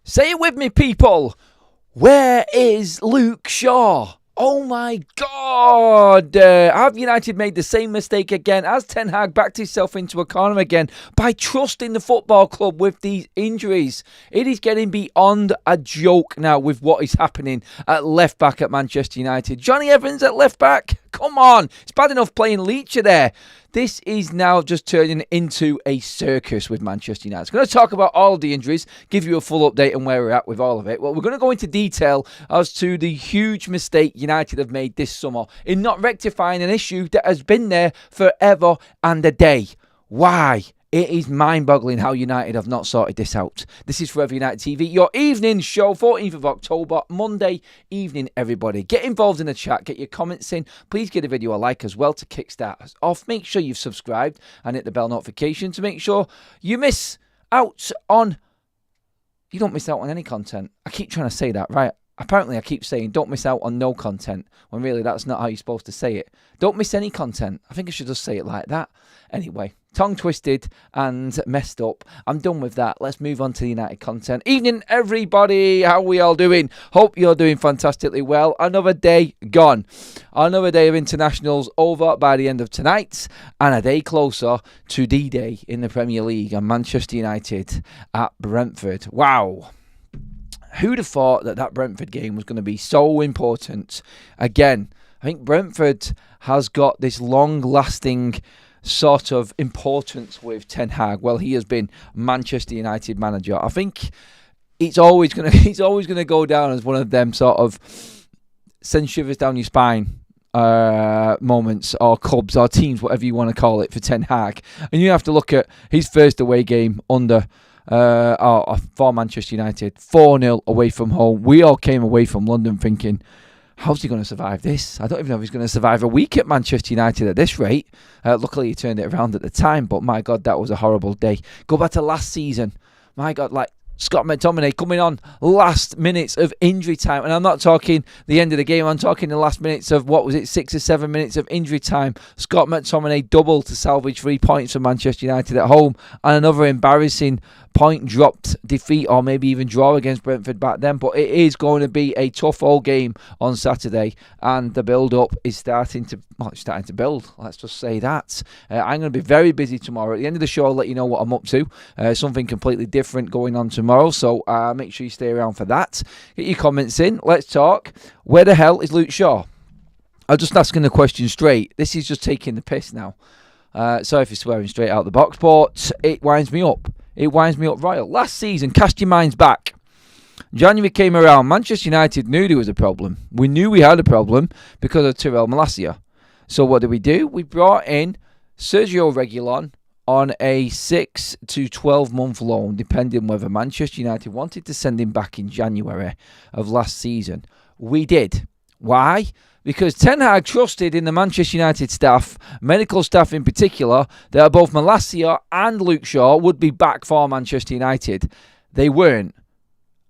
Say it with me, people. Where is Luke Shaw? Oh my God! Have United made the same mistake again? Has Ten Hag backed himself into a corner again by trusting the football club with these injuries? It is getting beyond a joke now with what is happening at left back at Manchester United. Jonny Evans at left back? Come on! It's bad enough playing Leacher there. This is now just turning into a circus with Manchester United. I'm going to talk about all of the injuries, give you a full update on where we're at with all of it. Well, we're going to go into detail as to the huge mistake United have made this summer in not rectifying an issue that has been there forever and a day. Why? It is mind-boggling how United have not sorted this out. This is Forever United TV, your evening show, 14th of October, Monday evening, everybody. Get involved in the chat, get your comments in. Please give the video a like as well to kickstart us off. Make sure you've subscribed and hit the bell notification to make sure you don't miss out on any content. I keep trying to say that, right? Apparently, I keep saying don't miss out on no content, when really that's not how you're supposed to say it. Don't miss any content. I think I should just say it like that. Anyway, tongue twisted and messed up. I'm done with that. Let's move on to the United content. Evening, everybody. How are we all doing? Hope you're doing fantastically well. Another day gone. Another day of internationals over by the end of tonight, and a day closer to D-Day in the Premier League and Manchester United at Brentford. Wow. Who'd have thought that Brentford game was going to be so important? Again, I think Brentford has got this long-lasting sort of importance with Ten Hag. Well, he has been Manchester United manager. I think he's always going to go down as one of them sort of send shivers down your spine moments, or clubs or teams, whatever you want to call it, for Ten Hag. And you have to look at his first away game under for Manchester United, 4-0 away from home. We all came away from London thinking, how's he going to survive this? I don't even know if he's going to survive a week at Manchester United at this rate. Luckily, he turned it around at the time, but my God, that was a horrible day. Go back to last season. My God, like Scott McTominay coming on last minutes of injury time. And I'm not talking the end of the game. I'm talking the last minutes of, 6 or 7 minutes of injury time. Scott McTominay double to salvage 3 points for Manchester United at home. And another embarrassing point dropped defeat, or maybe even draw against Brentford back then. But it is going to be a tough old game on Saturday, and the build-up is starting to build. Let's just say that. I'm going to be very busy tomorrow. At the end of the show, I'll let you know what I'm up to. Something completely different going on tomorrow, so make sure you stay around for that. Get your comments in. Let's talk. Where the hell is Luke Shaw? I'm just asking the question straight. This is just taking the piss now. Sorry for swearing straight out the box, but it winds me up. It winds me up royal. Last season, cast your minds back. January came around. Manchester United knew there was a problem. We knew we had a problem because of Tyrell Malacia. So what did we do? We brought in Sergio Reguilon on a 6 to 12 month loan, depending whether Manchester United wanted to send him back in January of last season. We did. Why? Because Ten Hag trusted in the Manchester United staff, medical staff in particular, that both Malacia and Luke Shaw would be back for Manchester United. They weren't.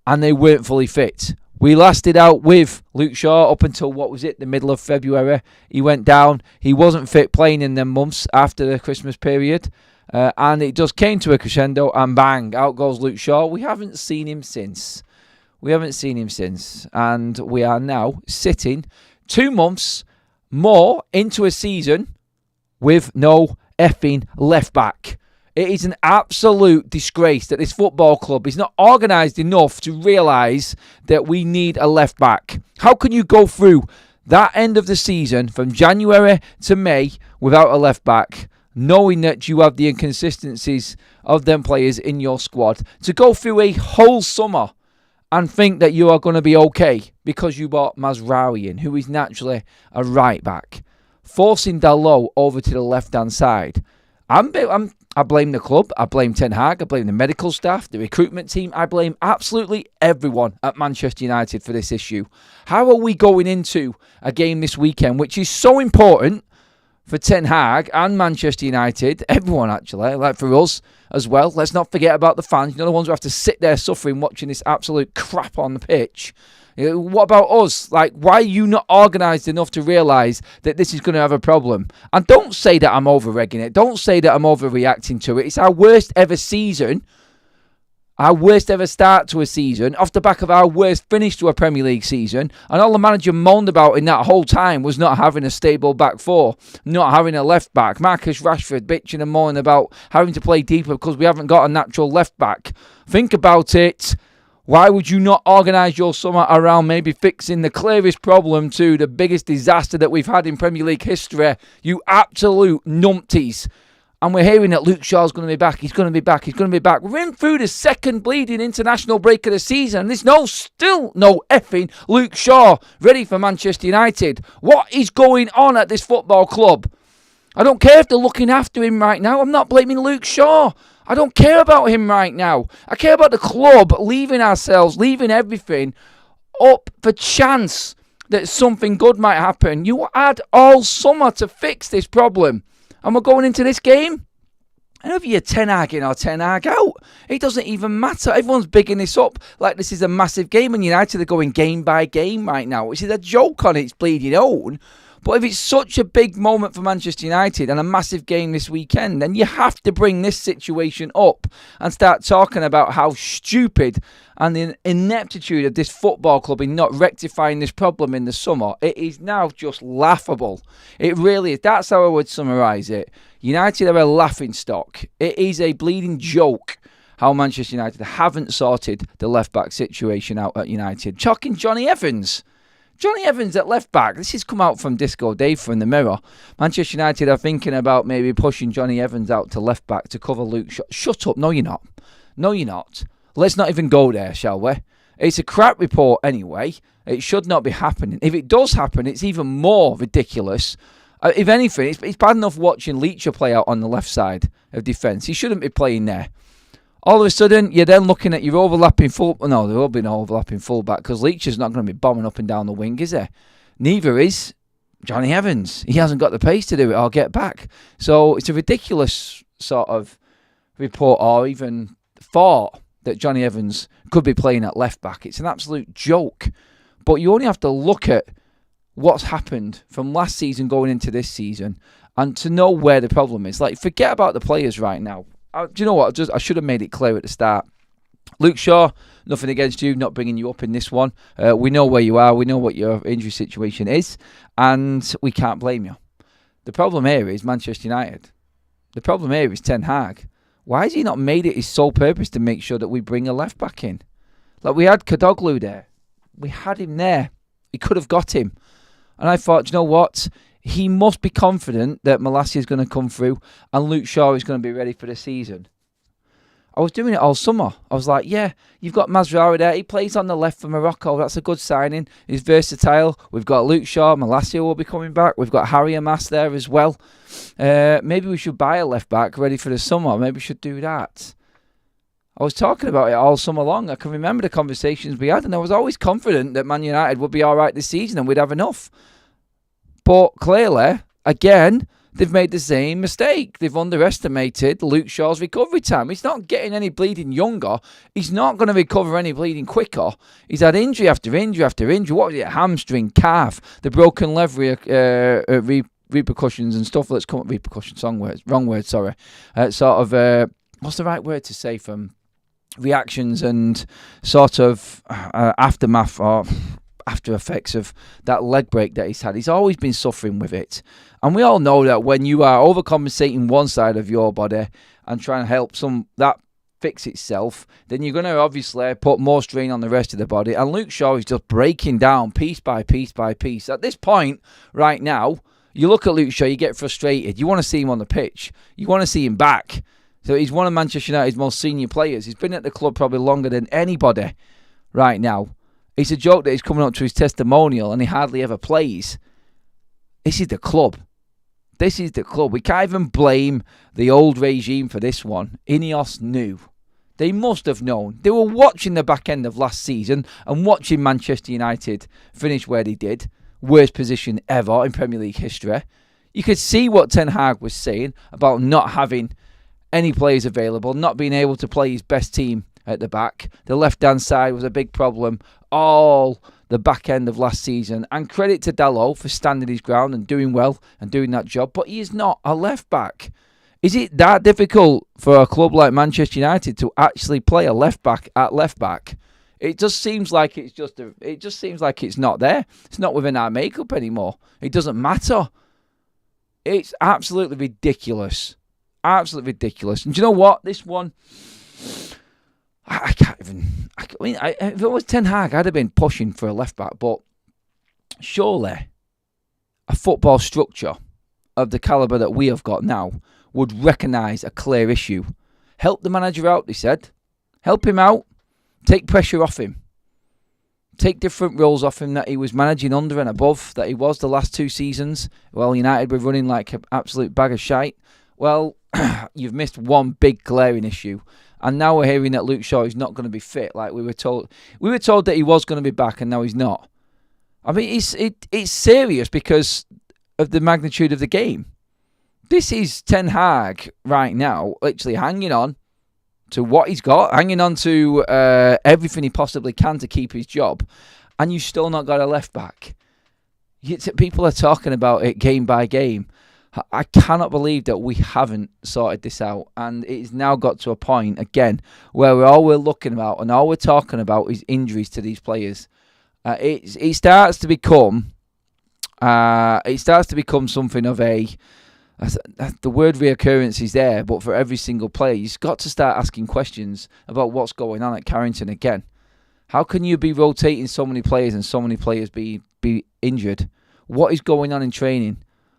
And they weren't fully fit. We lasted out with Luke Shaw up until, the middle of February. He went down. He wasn't fit playing in them months after the Christmas period. And it just came to a crescendo, and bang, out goes Luke Shaw. We haven't seen him since. And we are now sitting 2 months more into a season with no effing left back. It is an absolute disgrace that this football club is not organised enough to realise that we need a left back. How can you go through that end of the season from January to May without a left back, knowing that you have the inconsistencies of them players in your squad, to go through a whole summer and think that you are going to be okay because you bought Mazraoui, who is naturally a right back, forcing Dalot over to the left-hand side? I blame the club, I blame Ten Hag, I blame the medical staff, the recruitment team, I blame absolutely everyone at Manchester United for this issue. How are we going into a game this weekend, which is so important for Ten Hag and Manchester United, everyone actually, like for us as well? Let's not forget about the fans, the ones who have to sit there suffering watching this absolute crap on the pitch. What about us? Like, why are you not organised enough to realise that this is going to have a problem? And don't say that I'm over-regging it. Don't say that I'm overreacting to it. It's our worst ever season. Our worst ever start to a season, off the back of our worst finish to a Premier League season. And all the manager moaned about in that whole time was not having a stable back four, not having a left back. Marcus Rashford bitching and moaning about having to play deeper because we haven't got a natural left back. Think about it. Why would you not organise your summer around maybe fixing the clearest problem to the biggest disaster that we've had in Premier League history? You absolute numpties. And we're hearing that Luke Shaw's going to be back. He's going to be back. He's going to be back. We're in through the second bleeding international break of the season. There's still no effing Luke Shaw ready for Manchester United. What is going on at this football club? I don't care if they're looking after him right now. I'm not blaming Luke Shaw. I don't care about him right now. I care about the club leaving ourselves, leaving everything up for chance that something good might happen. You had all summer to fix this problem. And we're going into this game, and whether you're Ten Hag in or Ten Hag out, it doesn't even matter. Everyone's bigging this up like this is a massive game, and United are going game by game right now, which is a joke on its bleeding own. But if it's such a big moment for Manchester United and a massive game this weekend, then you have to bring this situation up and start talking about how stupid and the ineptitude of this football club in not rectifying this problem in the summer. It is now just laughable. It really is. That's how I would summarise it. United are a laughing stock. It is a bleeding joke how Manchester United haven't sorted the left-back situation out at United. Chalking Jonny Evans. Jonny Evans at left back. This has come out from Disco Dave from the Mirror. Manchester United are thinking about maybe pushing Jonny Evans out to left back to cover Luke Shaw. Shut up. No, you're not. No, you're not. Let's not even go there, shall we? It's a crap report anyway. It should not be happening. If it does happen, it's even more ridiculous. If anything, it's bad enough watching Leacher play out on the left side of defence. He shouldn't be playing there. All of a sudden, you're then looking at your overlapping full... No, there will be no overlapping fullback because Leacher's not going to be bombing up and down the wing, is he? Neither is Jonny Evans. He hasn't got the pace to do it or get back. So it's a ridiculous sort of report or even thought that Jonny Evans could be playing at left back. It's an absolute joke. But you only have to look at what's happened from last season going into this season and to know where the problem is. Like, forget about the players right now. Do you know what? I should have made it clear at the start. Luke Shaw, nothing against you, not bringing you up in this one. We know where you are. We know what your injury situation is. And we can't blame you. The problem here is Manchester United. The problem here is Ten Hag. Why has he not made it his sole purpose to make sure that we bring a left back in? Like, we had Kadoglu there. We had him there. He could have got him. And I thought, do you know what? He must be confident that Malacia is going to come through and Luke Shaw is going to be ready for the season. I was doing it all summer. I was like, yeah, you've got Mazraoui there. He plays on the left for Morocco. That's a good signing. He's versatile. We've got Luke Shaw. Malacia will be coming back. We've got Harry Amas there as well. Maybe we should buy a left back ready for the summer. Maybe we should do that. I was talking about it all summer long. I can remember the conversations we had, and I was always confident that Man United would be all right this season and we'd have enough. But clearly, again, they've made the same mistake. They've underestimated Luke Shaw's recovery time. He's not getting any bleeding younger. He's not going to recover any bleeding quicker. He's had injury after injury after injury. What was it? Hamstring, calf, the broken leg repercussions and stuff that's come up. Repercussions, wrong word, sorry. What's the right word to say from reactions and sort of aftermath or after effects of that leg break that he's had. He's always been suffering with it. And we all know that when you are overcompensating one side of your body and trying to help that fix itself, then you're going to obviously put more strain on the rest of the body. And Luke Shaw is just breaking down piece by piece by piece. At this point, right now, you look at Luke Shaw, you get frustrated. You want to see him on the pitch. You want to see him back. So he's one of Manchester United's most senior players. He's been at the club probably longer than anybody right now. It's a joke that he's coming up to his testimonial and he hardly ever plays. This is the club. This is the club. We can't even blame the old regime for this one. Ineos knew. They must have known. They were watching the back end of last season and watching Manchester United finish where they did. Worst position ever in Premier League history. You could see what Ten Hag was saying about not having any players available, not being able to play his best team at the back. The left-hand side was a big problem all the back end of last season. And credit to Dalot for standing his ground and doing well and doing that job. But he is not a left back. Is it that difficult for a club like Manchester United to actually play a left back at left back? It just seems like it's not there. It's not within our makeup anymore. It doesn't matter. It's absolutely ridiculous. Absolutely ridiculous. And do you know what? This one, I can't even... if it was Ten Hag, I'd have been pushing for a left-back. But surely a football structure of the calibre that we have got now would recognise a clear issue. Help the manager out, they said. Help him out. Take pressure off him. Take different roles off him that he was managing under and above, that he was the last 2 seasons. Well, United were running like an absolute bag of shite. Well, you've missed one big glaring issue. And now we're hearing that Luke Shaw is not going to be fit. Like we were told that he was going to be back, and now he's not. I mean, it's serious because of the magnitude of the game. This is Ten Hag right now, literally hanging on to what he's got, hanging on to everything he possibly can to keep his job, and you've still not got a left back. People are talking about it game by game. I cannot believe that we haven't sorted this out, and it's now got to a point again where all we're looking about and all we're talking about is injuries to these players. It starts to become something of a... The word reoccurrence is there, but for every single player, you've got to start asking questions about what's going on at Carrington again. How can you be rotating so many players and so many players be injured? What is going on in training?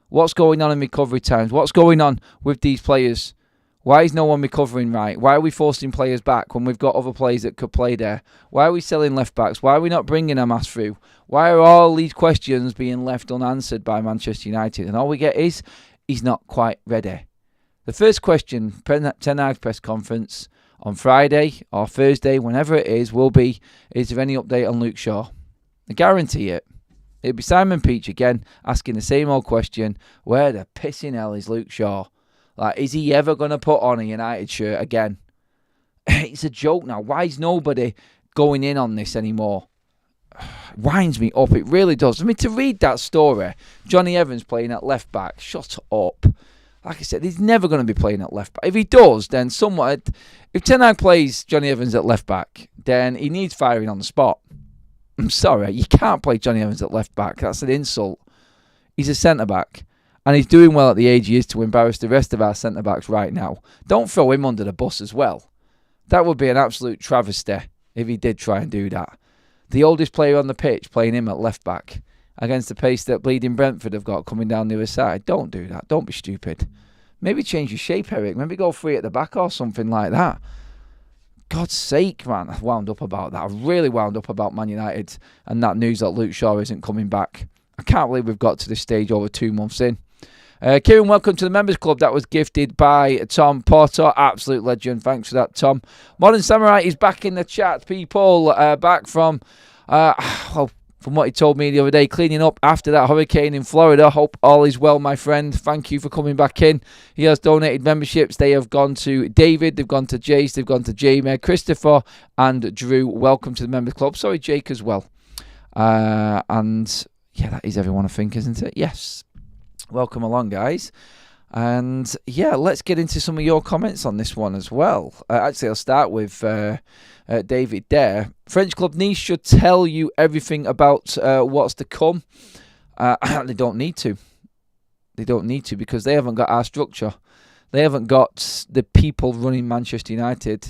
What's going on in recovery times? What's going on with these players? Why is no one recovering right? Why are we forcing players back when we've got other players that could play there? Why are we selling left backs? Why are we not bringing Hamas through? Why are all these questions being left unanswered by Manchester United? And all we get is, he's not quite ready. The first question, Ten Hag's press conference on Friday or Thursday, whenever it is, will be, is there any update on Luke Shaw? I guarantee it. It'll be Simon Peach again, asking the same old question, where the pissing hell is Luke Shaw? Like, is he ever going to put on a United shirt again? It's a joke now. Why is nobody going in on this anymore? It winds me up. It really does. I mean, to read that story, Jonny Evans playing at left back, shut up. Like I said, he's never going to be playing at left back. If he does, then if Ten Hag plays Jonny Evans at left back, then he needs firing on the spot. I'm sorry, you can't play Jonny Evans at left back. That's an insult. He's a centre back, and he's doing well at the age he is to embarrass the rest of our centre backs right now. Don't throw him under the bus as well. That would be an absolute travesty if he did try and do that. The oldest player on the pitch playing him at left back against the pace that bleeding Brentford have got coming down the other side. Don't do that. Don't be stupid. Maybe change your shape, Eric. Maybe go free at the back or something like that. God's sake, man. I wound up about that. I really wound up about Man United and that news that Luke Shaw isn't coming back. I can't believe we've got to this stage over 2 months in. Kieran, welcome to the Members Club. That was gifted by Tom Porter. Absolute legend. Thanks for that, Tom. Modern Samurai is back in the chat. People back from what he told me the other day, cleaning up after that hurricane in Florida. Hope all is well, my friend. Thank you for coming back in. He has donated memberships. They have gone to David, they've gone to Jace, they've gone to Jamie, Christopher, and Drew. Welcome to the Members Club. Sorry, Jake as well. And yeah, that is everyone, I think, isn't it? Yes. Welcome along, guys. And yeah, let's get into some of your comments on this one as well. Actually, I'll start with David there. French Club Nice should tell you everything about what's to come. They don't need to. They don't need to because they haven't got our structure. They haven't got the people running Manchester United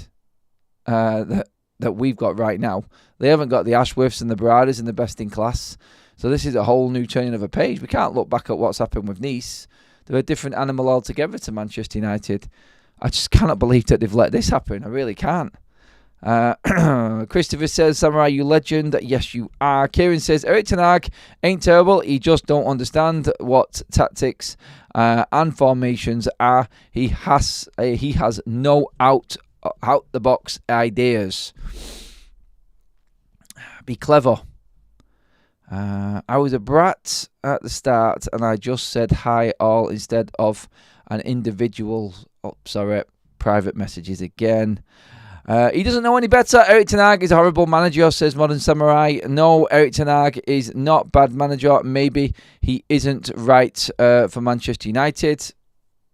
that we've got right now. They haven't got the Ashworths and the Baradas and the best in class. So this is a whole new turning of a page. We can't look back at what's happened with Nice. They're a different animal altogether to Manchester United. I just cannot believe that they've let this happen. I really can't. Christopher says, Samurai, you legend. Yes, you are. Kieran says, Erik ten Hag ain't terrible. He just don't understand what tactics and formations are. He has no out the box ideas. Be clever. I was a brat at the start and I just said hi all instead of an individual. Oh, sorry, private messages again. He doesn't know any better. Erik ten Hag is a horrible manager, says Modern Samurai. No, Erik ten Hag is not bad manager. Maybe he isn't right for Manchester United.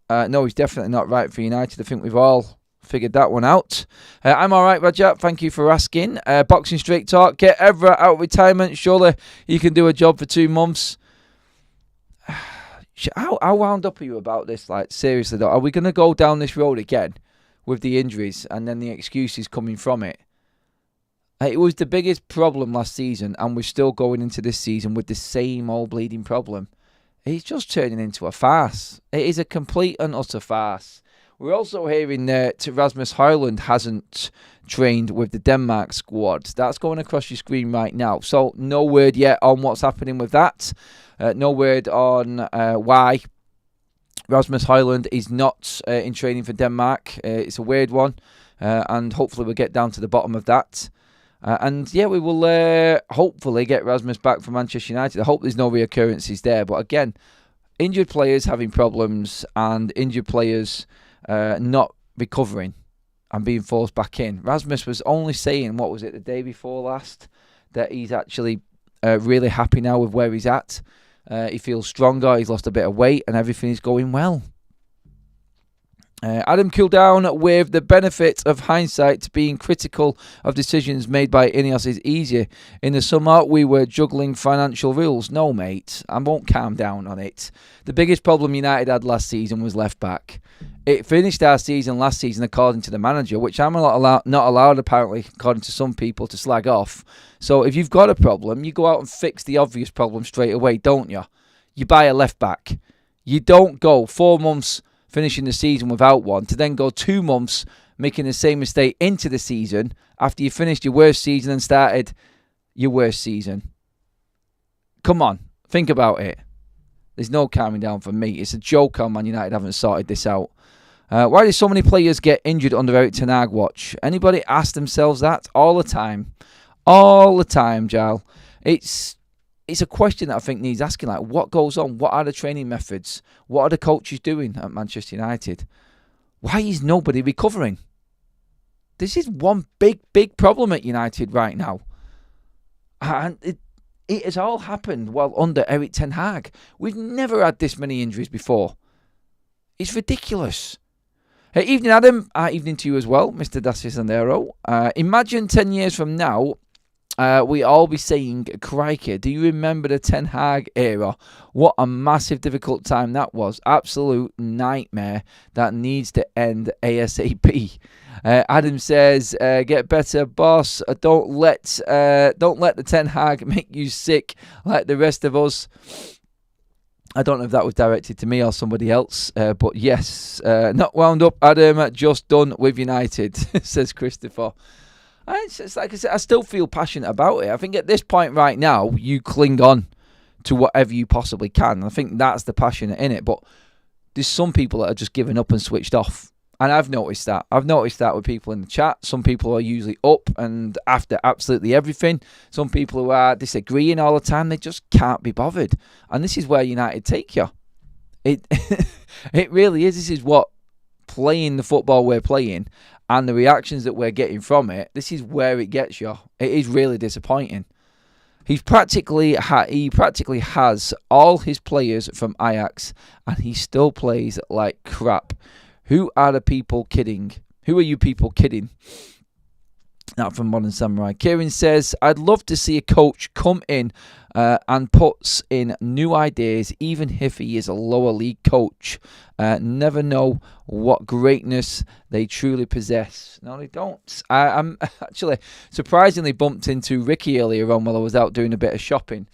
No, he's definitely not right for United. I think we've all figured that one out. I'm alright, Raja. Thank you for asking. Boxing Straight Talk. Get Evra out of retirement. Surely he can do a job for 2 months. How wound up are you about this? Like, seriously, though, are we going to go down this road again with the injuries and then the excuses coming from it? It was the biggest problem last season, and we're still going into this season with the same old bleeding problem. It's just turning into a farce. It is a complete and utter farce. We're also hearing that Rasmus Højlund hasn't trained with the Denmark squad. That's going across your screen right now. So no word yet on what's happening with that. No word on why Rasmus Højlund is not in training for Denmark. It's a weird one. And hopefully we'll get down to the bottom of that. And yeah, we will hopefully get Rasmus back for Manchester United. I hope there's no reoccurrences there. But again, injured players having problems and injured players not recovering and being forced back in. Rasmus was only saying, what was it, the day before last, that he's actually really happy now with where he's at. He feels stronger, he's lost a bit of weight, and everything is going well. Adam Cooldown, with the benefit of hindsight, being critical of decisions made by Ineos is easier. In the summer, we were juggling financial rules. No, mate, I won't calm down on it. The biggest problem United had last season was left back. It finished our season last season according to the manager, which I'm not allowed apparently, according to some people, to slag off. So if you've got a problem, you go out and fix the obvious problem straight away, don't you? You buy a left back. You don't go 4 months finishing the season without one, to then go 2 months making the same mistake into the season after you finished your worst season and started your worst season. Come on, think about it. There's no calming down for me. It's a joke how Man United haven't sorted this out. Why do so many players get injured under Erik ten Hag watch? Anybody ask themselves that? All the time. All the time, Giles. It's a question that I think needs asking, like, what goes on? What are the training methods? What are the coaches doing at Manchester United? Why is nobody recovering? This is one big problem at United right now. And it has all happened while under Erik ten Hag. We've never had this many injuries before. It's ridiculous. Hey, evening, Adam. Evening to you as well, Mr. Dacisandero. Imagine 10 years from now, we all be saying, crikey, do you remember the Ten Hag era? What a massive difficult time that was. Absolute nightmare that needs to end ASAP. Adam says, get better, boss. Don't let the Ten Hag make you sick like the rest of us. I don't know if that was directed to me or somebody else, but yes, not wound up, Adam, just done with United, says Christopher. It's like I said, I still feel passionate about it. I think at this point right now, you cling on to whatever you possibly can. I think that's the passion in it. But there's some people that are just giving up and switched off. And I've noticed that. I've noticed that with people in the chat. Some people are usually up and after absolutely everything. Some people who are disagreeing all the time, they just can't be bothered. And this is where United take you. It really is. This is what playing the football we're playing and the reactions that we're getting from it, this is where it gets you. It is really disappointing. He practically has all his players from Ajax, and he still plays like crap. Who are the people kidding? Who are you people kidding? Not from Modern Samurai. Kieran says, I'd love to see a coach come in and puts in new ideas, even if he is a lower league coach. Never know what greatness they truly possess. No, they don't. I'm actually surprisingly bumped into Ricky earlier on while I was out doing a bit of shopping.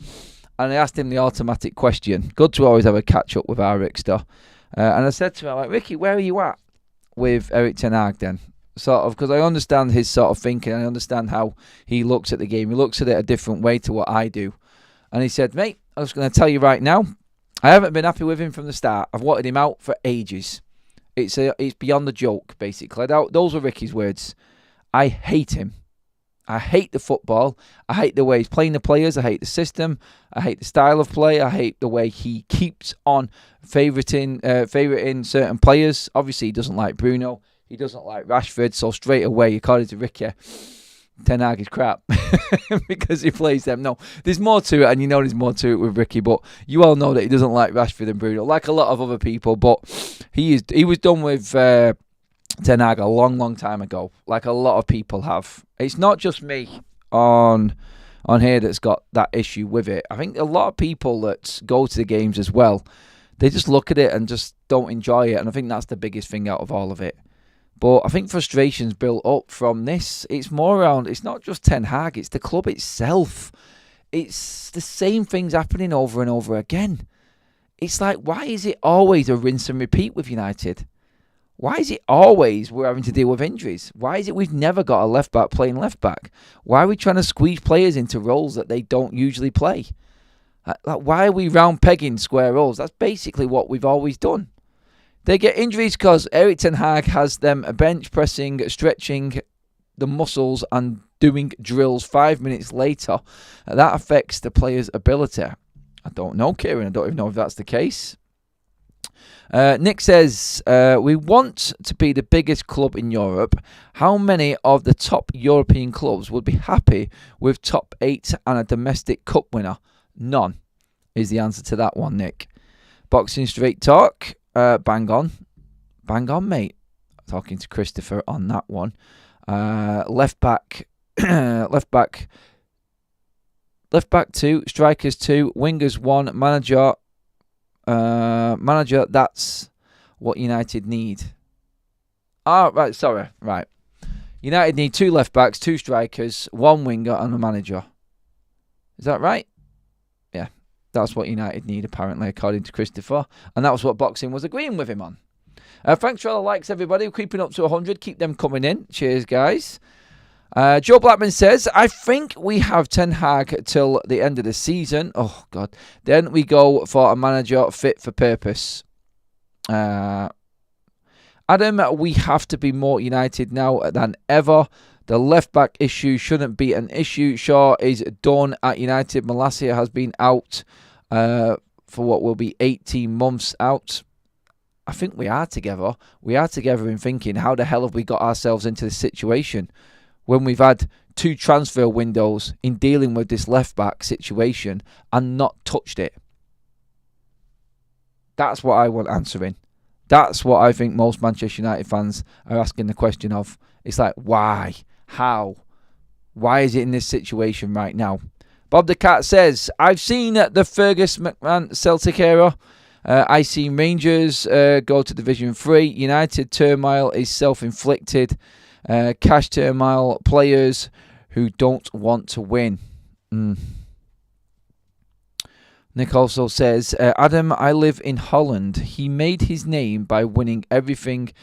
And I asked him the automatic question. Good to always have a catch up with our Rickster. And I said to him, like, Ricky, where are you at with Erik ten Hag then? Sort of, because I understand his sort of thinking. I understand how he looks at the game. He looks at it a different way to what I do. And he said, mate, I'm just going to tell you right now, I haven't been happy with him from the start. I've wanted him out for ages. It's beyond the joke, basically. Those were Ricky's words. I hate him. I hate the football. I hate the way he's playing the players. I hate the system. I hate the style of play. I hate the way he keeps on favoriting certain players. Obviously, he doesn't like Bruno. he doesn't like Rashford. So straight away, according to Ricky, Ten Hag is crap because he plays them. No, there's more to it, and you know there's more to it with Ricky, but you all know that he doesn't like Rashford and Bruno, like a lot of other people, but he was done with Ten Hag a long, long time ago, like a lot of people have. It's not just me on here that's got that issue with it. I think a lot of people that go to the games as well, they just look at it and just don't enjoy it, and I think that's the biggest thing out of all of it. But I think frustration's built up from this. It's more around, it's not just Ten Hag, it's the club itself. It's the same things happening over and over again. It's like, why is it always a rinse and repeat with United? Why is it always we're having to deal with injuries? Why is it we've never got a left-back playing left-back? Why are we trying to squeeze players into roles that they don't usually play? Like, why are we round-pegging square roles? That's basically what we've always done. They get injuries because Erik Ten Hag has them bench pressing, stretching the muscles and doing drills 5 minutes later. That affects the player's ability. I don't know, Kieran. I don't even know if that's the case. Nick says, we want to be the biggest club in Europe. How many of the top European clubs would be happy with top 8 and a domestic cup winner? None is the answer to that one, Nick. Boxing Straight Talk. Bang on, mate. Talking to Christopher on that one. Left back 2, strikers 2, wingers 1, manager. That's what United need. Right. Sorry. Right. United need 2 left backs, 2 strikers, 1 winger, and a manager. Is that right? Yeah. That's what United need, apparently, according to Christopher. And that was what Boxing was agreeing with him on. Thanks for all the likes, everybody. We're creeping up to 100. Keep them coming in. Cheers, guys. Joe Blackman says, I think we have Ten Hag till the end of the season. Oh, God. Then we go for a manager fit for purpose. Adam, we have to be more United now than ever. The left-back issue shouldn't be an issue. Shaw is done at United. Malacia has been out for what will be 18 months out. I think we are together. We are together in thinking, how the hell have we got ourselves into this situation when we've had 2 transfer windows in dealing with this left-back situation and not touched it? That's what I want answering. That's what I think most Manchester United fans are asking the question of. It's like, why? How? Why is it in this situation right now? Bob the Cat says, I've seen the Fergus McMahon Celtic era. I've seen Rangers go to Division 3. United turmoil is self-inflicted. Cash turmoil, players who don't want to win. Nick also says, Adam, I live in Holland. He made his name by winning everything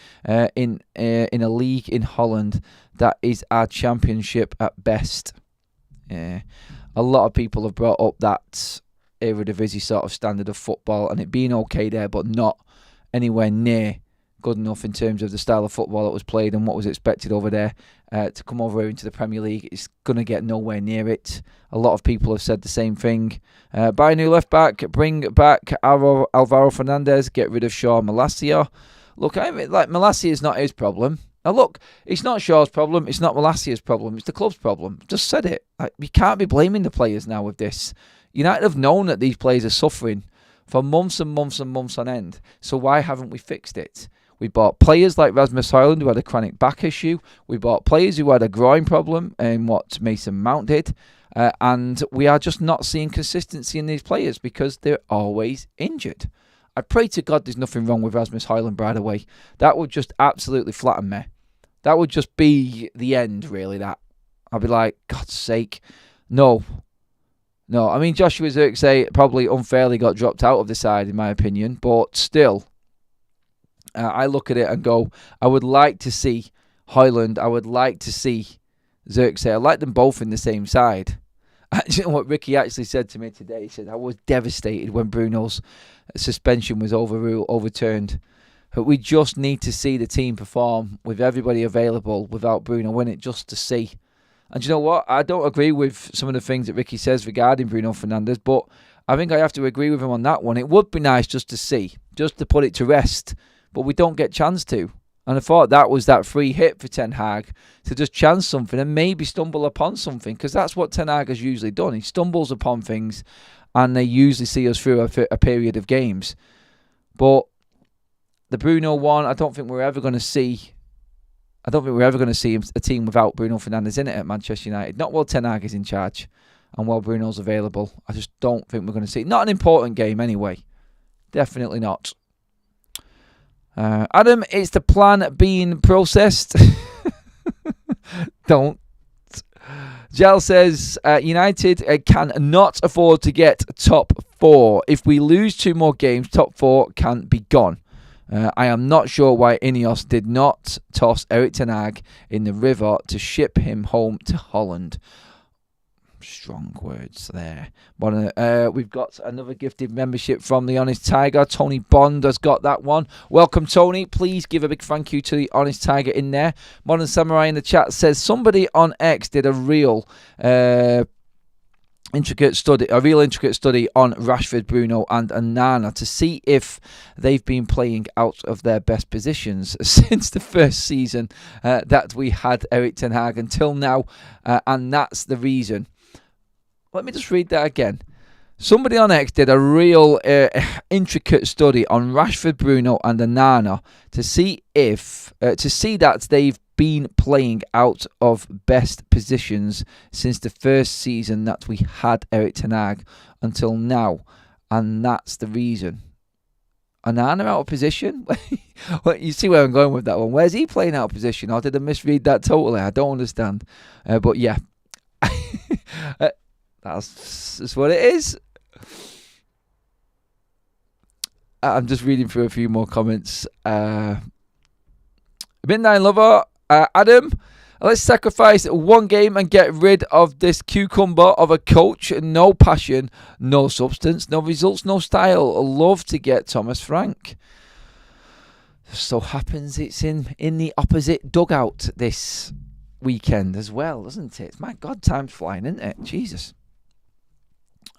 in a league in Holland. That is our championship at best. A lot of people have brought up that Eredivisie sort of standard of football and it being okay there, but not anywhere near good enough in terms of the style of football that was played and what was expected over there. To come over here into the Premier League, it's going to get nowhere near it. A lot of people have said the same thing. Buy a new left back, bring back Alvaro Fernandez, get rid of Shaw and Malacia. Look, I mean, like, Malacia is not his problem. Now look, it's not Shaw's problem, it's not Malacia's problem, it's the club's problem. Just said it. Like, we can't be blaming the players now with this. United have known that these players are suffering for months and months and months on end. So why haven't we fixed it? We bought players like Rasmus Højlund who had a chronic back issue. We bought players who had a groin problem in what Mason Mount did. And we are just not seeing consistency in these players because they're always injured. I pray to God there's nothing wrong with Rasmus Højlund, by the way. That would just absolutely flatten me. That would just be the end, really, that. I'd be like, God's sake, no. No, I mean, Joshua Zirkzee probably unfairly got dropped out of the side, in my opinion, but still, I look at it and go, I would like to see Højlund, I would like to see Zirkzee. I like them both in the same side. You know what Ricky actually said to me today? He said, I was devastated when Bruno's suspension was overturned. But we just need to see the team perform with everybody available without Bruno in it, just to see. And you know what? I don't agree with some of the things that Ricky says regarding Bruno Fernandes, but I think I have to agree with him on that one. It would be nice just to see, just to put it to rest, but we don't get chance to. And I thought that was that free hit for Ten Hag to just chance something and maybe stumble upon something, because that's what Ten Hag has usually done. He stumbles upon things and they usually see us through a period of games. But the Bruno one, I don't think we're ever going to see a team without Bruno Fernandes in it at Manchester United. Not while Ten Hag is in charge and while Bruno's available. I just don't think we're going to see it. Not an important game anyway. Definitely not. Adam, is the plan being processed? Don't. Gel says, United cannot afford to get top 4. If we lose 2 more games, top 4 can be gone. I am not sure why Ineos did not toss Erik ten Hag in the river to ship him home to Holland. Strong words there. We've got another gifted membership from the Honest Tiger. Tony Bond has got that one. Welcome, Tony. Please give a big thank you to the Honest Tiger in there. Modern Samurai in the chat says somebody on X did a real intricate study on Rashford, Bruno and Onana to see if they've been playing out of their best positions since the first season that we had Erik ten Hag until now, and that's the reason. Let me just read that again. Somebody on X did a real intricate study on Rashford, Bruno and Onana to see that they've been playing out of best positions since the first season that we had Erik ten Hag until now, and that's the reason. Onana out of position? Well, you see where I'm going with that one. Where's he playing out of position? Or did I misread that totally? I don't understand. But yeah. That's what it is. I'm just reading through a few more comments. Midnight Lover, Adam, let's sacrifice 1 game and get rid of this cucumber of a coach. No passion, no substance, no results, no style. I'd love to get Thomas Frank. So happens it's in the opposite dugout this weekend as well, doesn't it? My God, time's flying, isn't it? Jesus.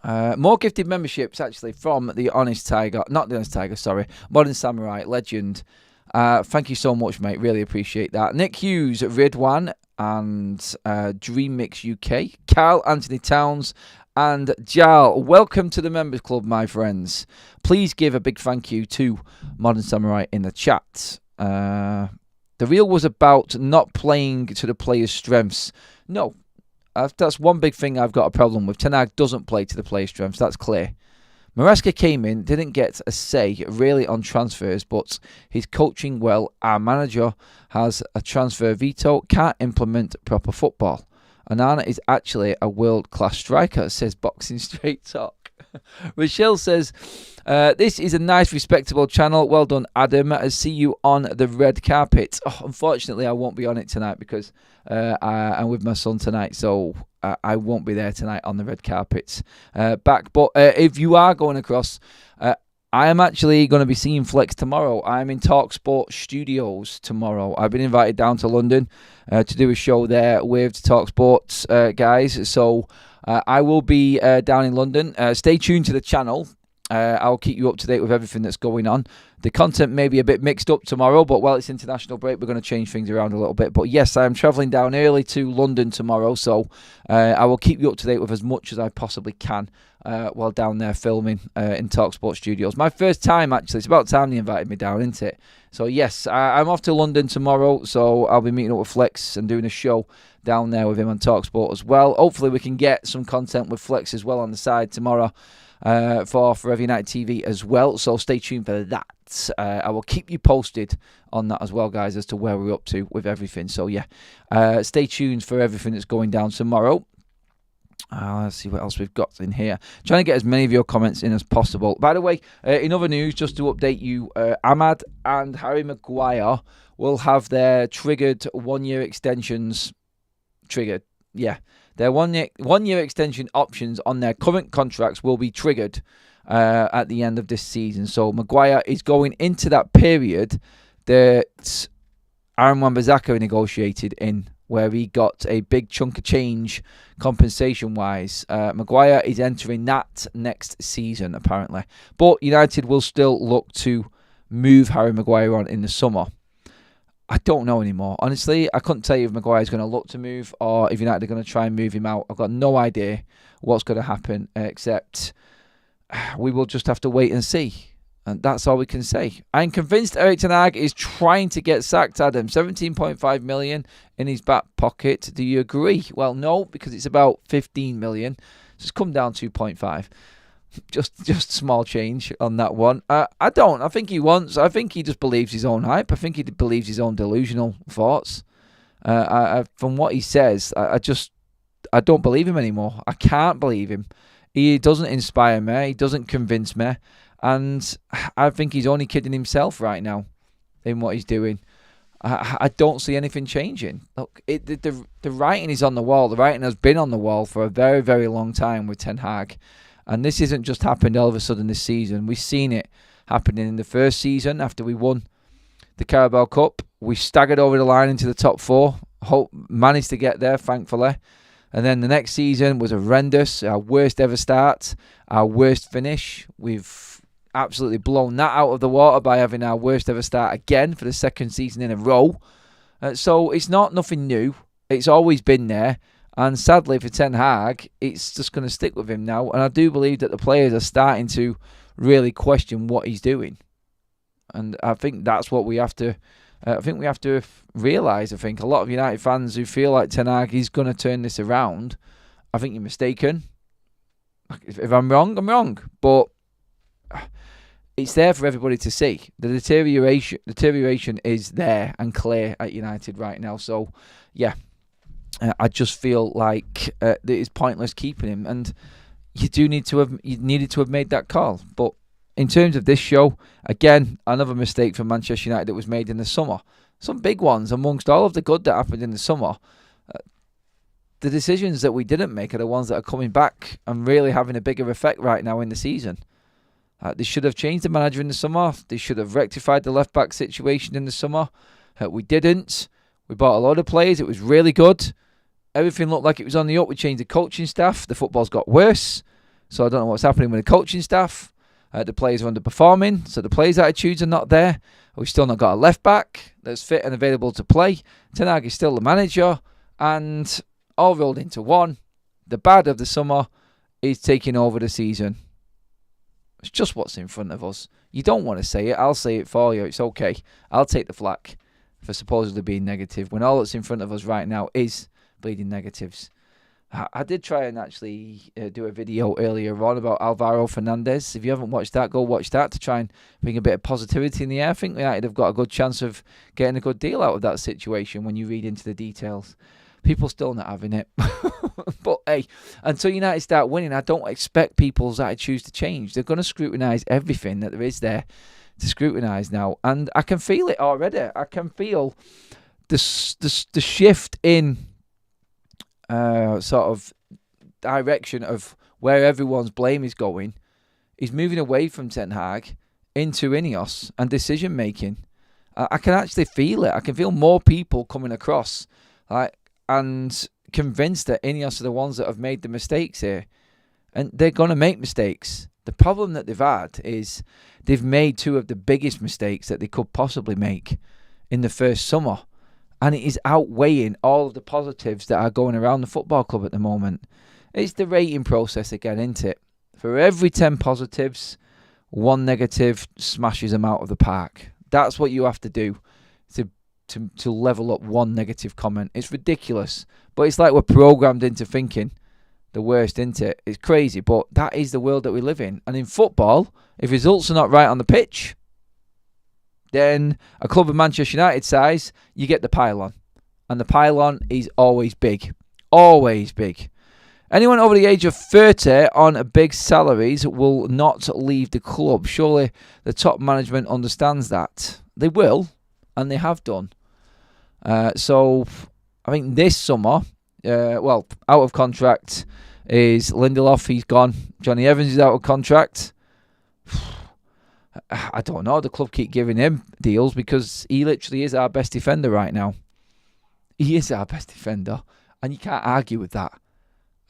More gifted memberships actually from the Honest Tiger, not the Honest Tiger, sorry, Modern Samurai Legend. Thank you so much, mate. Really appreciate that. Nick Hughes, Ridwan, and Dream Mix UK, Carl Anthony Towns, and Jal. Welcome to the Members Club, my friends. Please give a big thank you to Modern Samurai in the chat. The reel was about not playing to the players' strengths. No. That's one big thing I've got a problem with. Ten Hag doesn't play to the players' strengths. That's clear. Maresca came in, didn't get a say really on transfers, but he's coaching well. Our manager has a transfer veto, can't implement proper football. Onana is actually a world-class striker, says Boxing Straight Talk. Rochelle says, this is a nice, respectable channel. Well done, Adam. I see you on the red carpet. Oh, unfortunately, I won't be on it tonight because I'm with my son tonight, so I won't be there tonight on the red carpets back. But if you are going across, I am actually going to be seeing Flex tomorrow. I'm in TalkSport Studios tomorrow. I've been invited down to London to do a show there with TalkSport guys, so I will be down in London. Stay tuned to the channel. I'll keep you up to date with everything that's going on. The content may be a bit mixed up tomorrow, but while it's international break, we're going to change things around a little bit. But yes, I am travelling down early to London tomorrow, so I will keep you up to date with as much as I possibly can while down there filming in TalkSport Studios. My first time, actually. It's about time they invited me down, isn't it? So yes, I'm off to London tomorrow, so I'll be meeting up with Flex and doing a show down there with him on TalkSport as well. Hopefully we can get some content with Flex as well on the side tomorrow for Forever United TV as well, so stay tuned for that. I will keep you posted on that as well, guys, as to where we're up to with everything. So yeah, stay tuned for everything that's going down tomorrow. Let's see what else we've got in here. Trying to get as many of your comments in as possible. By the way, in other news, just to update you, Ahmad and Harry Maguire will have their triggered 1-year extensions triggered. Yeah, their one-year extension options on their current contracts will be triggered at the end of this season. So Maguire is going into that period that Aaron Wan-Bissaka negotiated in, where he got a big chunk of change compensation-wise. Maguire is entering that next season, apparently. But United will still look to move Harry Maguire on in the summer. I don't know anymore. Honestly, I couldn't tell you if Maguire's going to look to move or if United are going to try and move him out. I've got no idea what's going to happen, except we will just have to wait and see. And that's all we can say. I'm convinced Erik ten Hag is trying to get sacked, Adam. 17.5 million in his back pocket. Do you agree? Well, no, because it's about 15 million. So it's come down 2.5. Just small change on that one. I don't. I think he just believes his own hype. I think he believes his own delusional thoughts. From what he says, I don't believe him anymore. I can't believe him. He doesn't inspire me. He doesn't convince me. And I think he's only kidding himself right now in what he's doing. I don't see anything changing. Look, the writing is on the wall. The writing has been on the wall for a very, very long time with Ten Hag. And this isn't just happened all of a sudden this season. We've seen it happening in the first season after we won the Carabao Cup. We staggered over the line into the top four. Managed to get there, thankfully. And then the next season was horrendous. Our worst ever start. Our worst finish. We've absolutely blown that out of the water by having our worst ever start again for the second season in a row. So it's not nothing new. It's always been there. And sadly for Ten Hag, it's just going to stick with him now. And I do believe that the players are starting to really question what he's doing. And I think that's what we have to... we have to realise, I think, a lot of United fans who feel like Ten Hag is going to turn this around, I think you're mistaken. If I'm wrong, I'm wrong. But it's there for everybody to see. The deterioration is there and clear at United right now. So, yeah, I just feel like it's pointless keeping him. And you needed to have made that call. But in terms of this show, again, another mistake from Manchester United that was made in the summer. Some big ones amongst all of the good that happened in the summer. The decisions that we didn't make are the ones that are coming back and really having a bigger effect right now in the season. They should have changed the manager in the summer. They should have rectified the left-back situation in the summer. We didn't. We bought a lot of players. It was really good. Everything looked like it was on the up. We changed the coaching staff. The football's got worse. So I don't know what's happening with the coaching staff. The players are underperforming, so the players' attitudes are not there. We've still not got a left-back that's fit and available to play. Ten Hag is still the manager, and all rolled into one. The bad of the summer is taking over the season. It's just what's in front of us. You don't want to say it. I'll say it for you. It's okay. I'll take the flak for supposedly being negative when all that's in front of us right now is bleeding negatives. I did try and actually do a video earlier on about Alvaro Fernandez. If you haven't watched that, go watch that to try and bring a bit of positivity in the air. I think United have got a good chance of getting a good deal out of that situation when you read into the details. People still not having it. But hey, until United start winning, I don't expect people's attitudes to change. They're going to scrutinise everything that there is there to scrutinise now. And I can feel it already. I can feel the shift in sort of direction of where everyone's blame is going. Is moving away from Ten Hag into Ineos and decision making. I can actually feel it. I can feel more people coming across and convinced that Ineos are the ones that have made the mistakes here. And they're going to make mistakes. The problem that they've had is they've made two of the biggest mistakes that they could possibly make in the first summer. And it is outweighing all of the positives that are going around the football club at the moment. It's the rating process again, isn't it? For every 10 positives, one negative smashes them out of the park. That's what you have to do to level up one negative comment. It's ridiculous. But it's like we're programmed into thinking the worst, isn't it? It's crazy, but that is the world that we live in. And in football, if results are not right on the pitch, then a club of Manchester United size, you get the pylon. And the pylon is always big. Always big. Anyone over the age of 30 on big salaries will not leave the club. Surely the top management understands that. They will, and they have done. So, I think this summer, out of contract is Lindelof. He's gone. Jonny Evans is out of contract. I don't know. The club keep giving him deals because he literally is our best defender right now. He is our best defender, and you can't argue with that.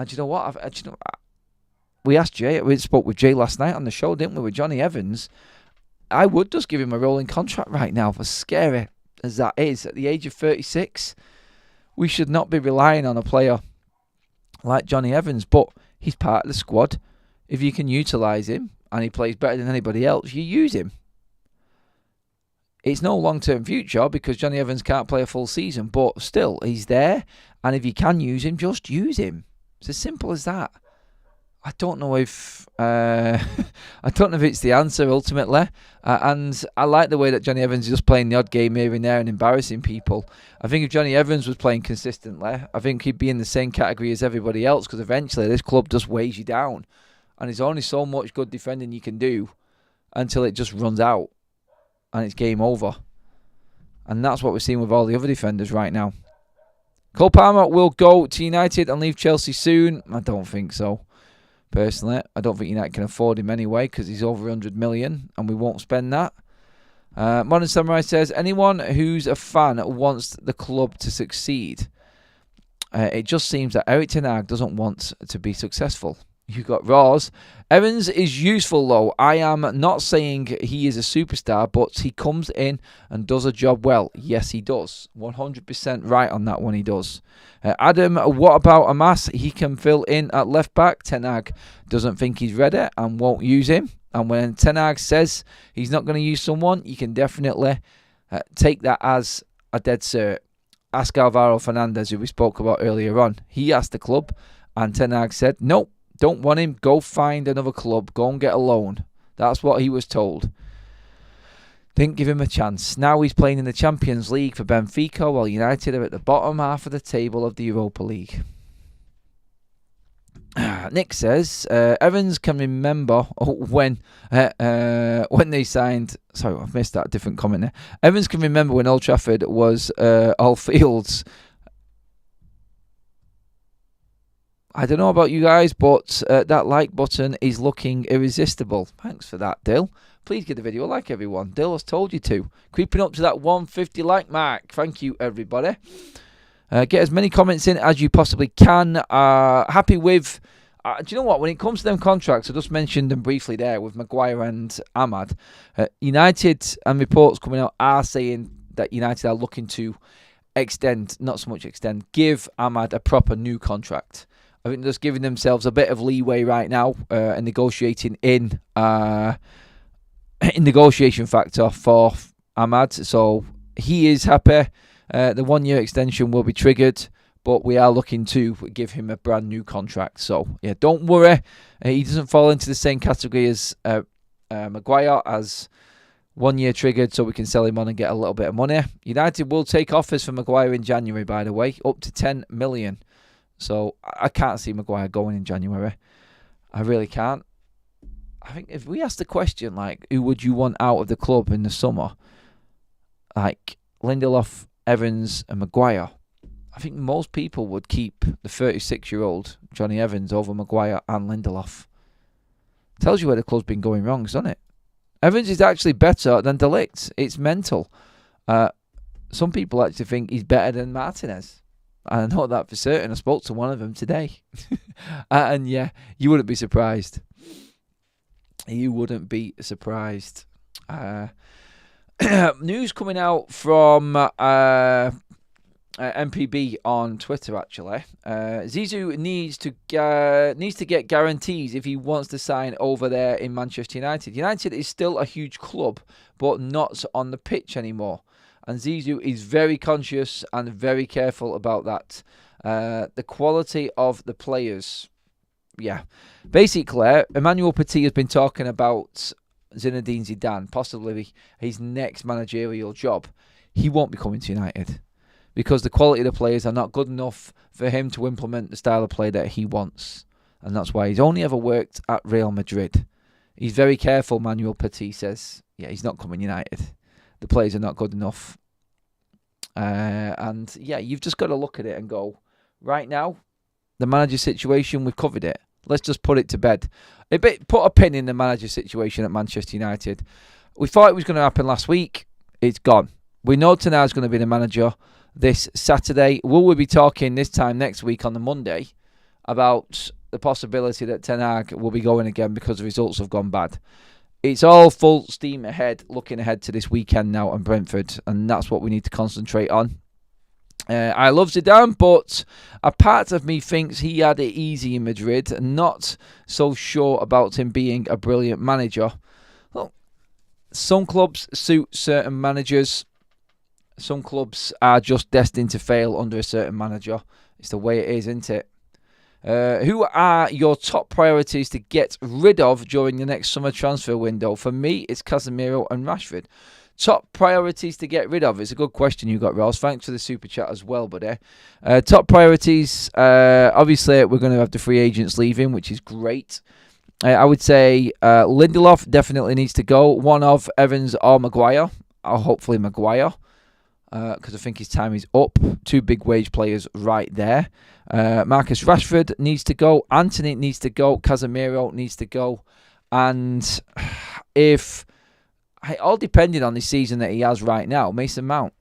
And you know what? We asked Jay. We spoke with Jay last night on the show, didn't we? With Jonny Evans, I would just give him a rolling contract right now. For scary. as that is, at the age of 36, we should not be relying on a player like Jonny Evans, but he's part of the squad. If you can utilise him and he plays better than anybody else, you use him. It's no long-term future because Jonny Evans can't play a full season, but still, he's there. And if you can use him, just use him. It's as simple as that. I don't know if it's the answer ultimately. And I like the way that Jonny Evans is just playing the odd game here and there and embarrassing people. I think if Jonny Evans was playing consistently, I think he'd be in the same category as everybody else, because eventually this club just weighs you down. And there's only so much good defending you can do until it just runs out and it's game over. And that's what we're seeing with all the other defenders right now. Cole Palmer will go to United and leave Chelsea soon. I don't think so. Personally, I don't think United can afford him anyway because he's over 100 million and we won't spend that. Modern Samurai says, anyone who's a fan wants the club to succeed. It just seems that Erik ten Hag doesn't want to be successful. You got Ross. Evans is useful though. I am not saying he is a superstar, but he comes in and does a job well. Yes, he does. 100% right on that one, he does. Adam, what about Amas? He can fill in at left back. Ten Hag doesn't think he's ready and won't use him. And when Ten Hag says he's not going to use someone, you can definitely take that as a dead cert. Ask Alvaro Fernandez, who we spoke about earlier on. He asked the club and Ten Hag said, nope. Don't want him, go find another club, go and get a loan. That's what he was told. Didn't give him a chance. Now he's playing in the Champions League for Benfica, while United are at the bottom half of the table of the Europa League. Nick says, Evans can remember when they signed... Sorry, I've missed that different comment there. Evans can remember when Old Trafford was all fields. I don't know about you guys, but that like button is looking irresistible. Thanks for that, Dill. Please give the video a like, everyone. Dill has told you to. Creeping up to that 150 like mark. Thank you, everybody. Get as many comments in as you possibly can. Happy with... do you know what? When it comes to them contracts, I just mentioned them briefly there with Maguire and Ahmad. United and reports coming out are saying that United are looking to extend, not so much extend, give Ahmad a proper new contract. I think they're just giving themselves a bit of leeway right now and negotiating in negotiation factor for Ahmad. So he is happy. The 1 year extension will be triggered, but we are looking to give him a brand new contract. So yeah, don't worry. He doesn't fall into the same category as Maguire, as 1 year triggered, so we can sell him on and get a little bit of money. United will take offers for Maguire in January, by the way, up to 10 million. So I can't see Maguire going in January. I really can't. I think if we ask the question, like, who would you want out of the club in the summer? Like, Lindelof, Evans and Maguire. I think most people would keep the 36-year-old Jonny Evans over Maguire and Lindelof. Tells you where the club's been going wrong, doesn't it? Evans is actually better than De Ligt. It's mental. Some people actually think he's better than Martinez. I know that for certain. I spoke to one of them today. And yeah, you wouldn't be surprised. You wouldn't be surprised. News coming out from MPB on Twitter, actually. Zizou needs to get guarantees if he wants to sign over there in Manchester United. United is still a huge club, but not on the pitch anymore. And Zizou is very conscious and very careful about that. The quality of the players. Yeah. Basically, Emmanuel Petit has been talking about Zinedine Zidane, possibly his next managerial job. He won't be coming to United because the quality of the players are not good enough for him to implement the style of play that he wants. And that's why he's only ever worked at Real Madrid. He's very careful, Emmanuel Petit says. Yeah, he's not coming United. The players are not good enough. And yeah, you've just got to look at it and go, right now, the manager situation, we've covered it. Let's just put it to bed. Put a pin in the manager situation at Manchester United. We thought it was going to happen last week. It's gone. We know Ten Hag's going to be the manager this Saturday. Will we be talking this time next week on the Monday about the possibility that Ten Hag will be going again because the results have gone bad? it's all full steam ahead, looking ahead to this weekend now and Brentford, and that's what we need to concentrate on. I love Zidane, but a part of me thinks he had it easy in Madrid. Not so sure about him being a brilliant manager. Well, some clubs suit certain managers. Some clubs are just destined to fail under a certain manager. It's the way it is, isn't it? Who are your top priorities to get rid of during the next summer transfer window? For me, it's Casemiro and Rashford. Top priorities to get rid of. It's a good question you got, Ross. Thanks for the super chat as well, buddy. Top priorities. Obviously, we're going to have the free agents leaving, which is great. I would say Lindelof definitely needs to go. One of Evans or Maguire. Or hopefully Maguire. Because I think his time is up. 2 big wage players right there. Marcus Rashford needs to go. Anthony needs to go. Casemiro needs to go. And if... all depending on the season that he has right now. Mason Mount,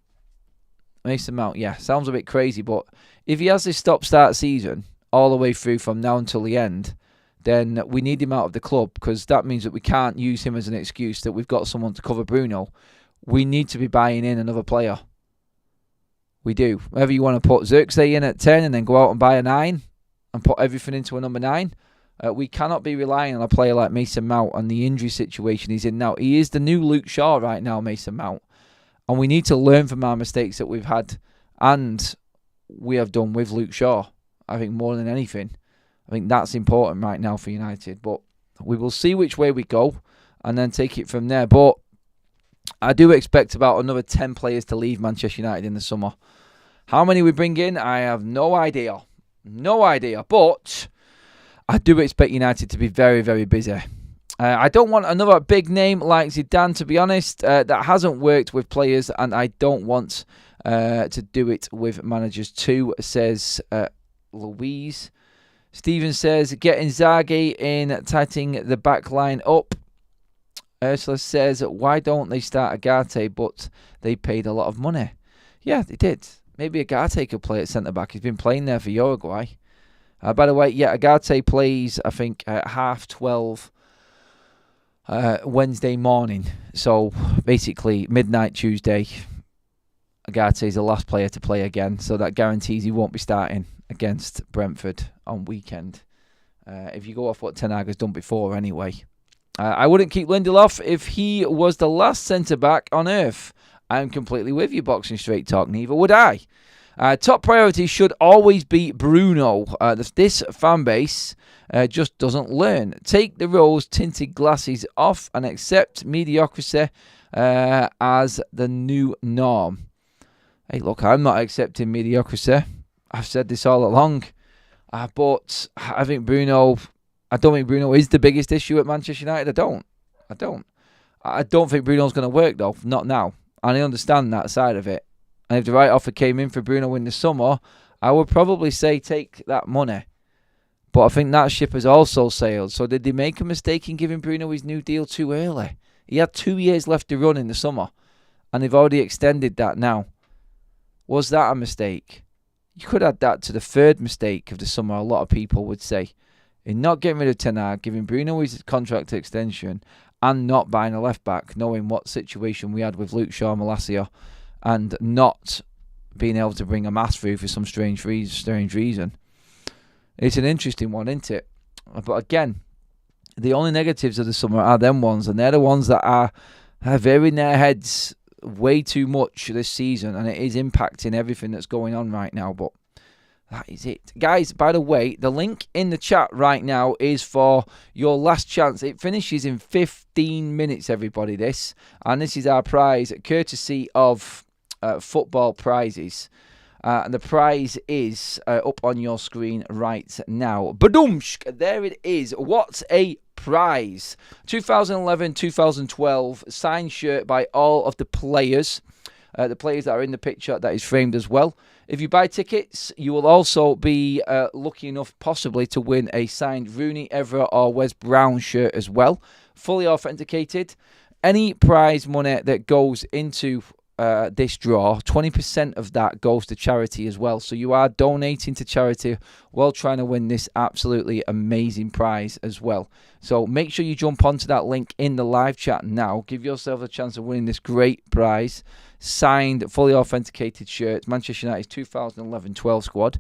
yeah, sounds a bit crazy, but if he has this stop-start season all the way through from now until the end, then we need him out of the club, because that means that we can't use him as an excuse that we've got someone to cover Bruno. We need to be buying in another player. We do. Whether you want to put Xerxes in at 10 and then go out and buy a 9 and put everything into a number 9, we cannot be relying on a player like Mason Mount and the injury situation he's in now. He is the new Luke Shaw right now, Mason Mount. And we need to learn from our mistakes that we've had. And we have done with Luke Shaw. I think more than anything. I think that's important right now for United. But we will see which way we go and then take it from there. But I do expect about another 10 players to leave Manchester United in the summer. How many we bring in, I have no idea. No idea. But I do expect United to be very, very busy. I don't want another big name like Zidane, to be honest. That hasn't worked with players, and I don't want to do it with managers too, says Louise. Stephen says, get Inzaghi in, tightening the back line up. Ursula says, why don't they start Agate, but they paid a lot of money? Yeah, they did. Maybe Agate could play at centre-back. He's been playing there for Uruguay. By the way, yeah, Agate plays, I think, at 12:30 Wednesday morning. So, basically, midnight Tuesday, Agate is the last player to play again. So, that guarantees he won't be starting against Brentford on weekend. If you go off what Ten Hag has done before anyway. I wouldn't keep Lindelof if he was the last centre-back on earth. I'm completely with you, Boxing Straight Talk. Neither would I. Top priority should always be Bruno. This fan base just doesn't learn. Take the rose-tinted glasses off and accept mediocrity as the new norm. Hey, look, I'm not accepting mediocrity. I've said this all along. But I think Bruno... I don't think Bruno is the biggest issue at Manchester United. I don't think Bruno's going to work, though. Not now. And I understand that side of it. And if the right offer came in for Bruno in the summer, I would probably say take that money. But I think that ship has also sailed. So did they make a mistake in giving Bruno his new deal too early? He had 2 years left to run in the summer. And they've already extended that now. Was that a mistake? You could add that to the third mistake of the summer, a lot of people would say. In not getting rid of Ten Hag, giving Bruno his contract extension, and not buying a left-back, knowing what situation we had with Luke Shaw and Malacia, and not being able to bring a mass through for some strange reason. It's an interesting one, isn't it? But again, the only negatives of the summer are them ones, and they're the ones that are very in their heads way too much this season, and it is impacting everything that's going on right now. But that is it. Guys, by the way, the link in the chat right now is for your last chance. It finishes in 15 minutes, everybody, this. And this is our prize, courtesy of Football Prizes. And the prize is up on your screen right now. Badoomshk! There it is. What a prize. 2011-2012 signed shirt by all of the players. The players that are in the picture that is framed as well. If you buy tickets, you will also be lucky enough possibly to win a signed Rooney, Evra or Wes Brown shirt as well. Fully authenticated. Any prize money that goes into this draw, 20% of that goes to charity as well. So you are donating to charity while trying to win this absolutely amazing prize as well. So make sure you jump onto that link in the live chat now. Give yourself a chance of winning this great prize. Signed, fully authenticated shirts, Manchester United's 2011-12 squad.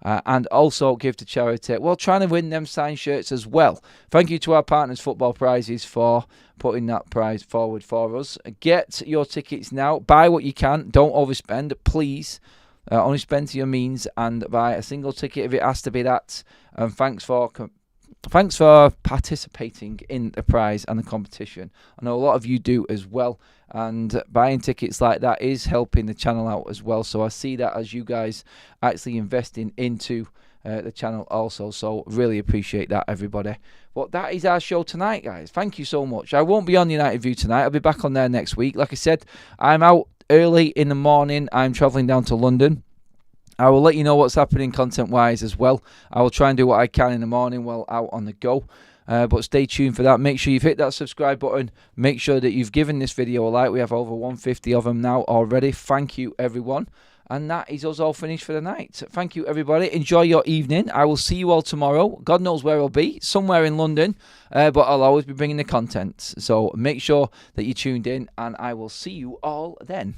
And also give to charity while trying to win them signed shirts as well. Thank you to our partners, Football Prizes, for putting that prize forward for us. Get your tickets now. Buy what you can. Don't overspend, please. Only spend to your means and buy a single ticket if it has to be that. And thanks for participating in the prize and the competition. I know a lot of you do as well, and buying tickets like that is helping the channel out as well. So I see that as you guys actually investing into the channel also. So really appreciate that, everybody. But that is our show tonight, guys. Thank you so much. I won't be on United View tonight. I'll be back on there next week. Like I said, I'm out early in the morning. I'm travelling down to London. I will let you know what's happening content-wise as well. I will try and do what I can in the morning while out on the go. But stay tuned for that. Make sure you've hit that subscribe button. Make sure that you've given this video a like. We have over 150 of them now already. Thank you, everyone. And that is us all finished for the night. Thank you, everybody. Enjoy your evening. I will see you all tomorrow. God knows where I'll be. Somewhere in London. But I'll always be bringing the content. So make sure that you're tuned in. And I will see you all then.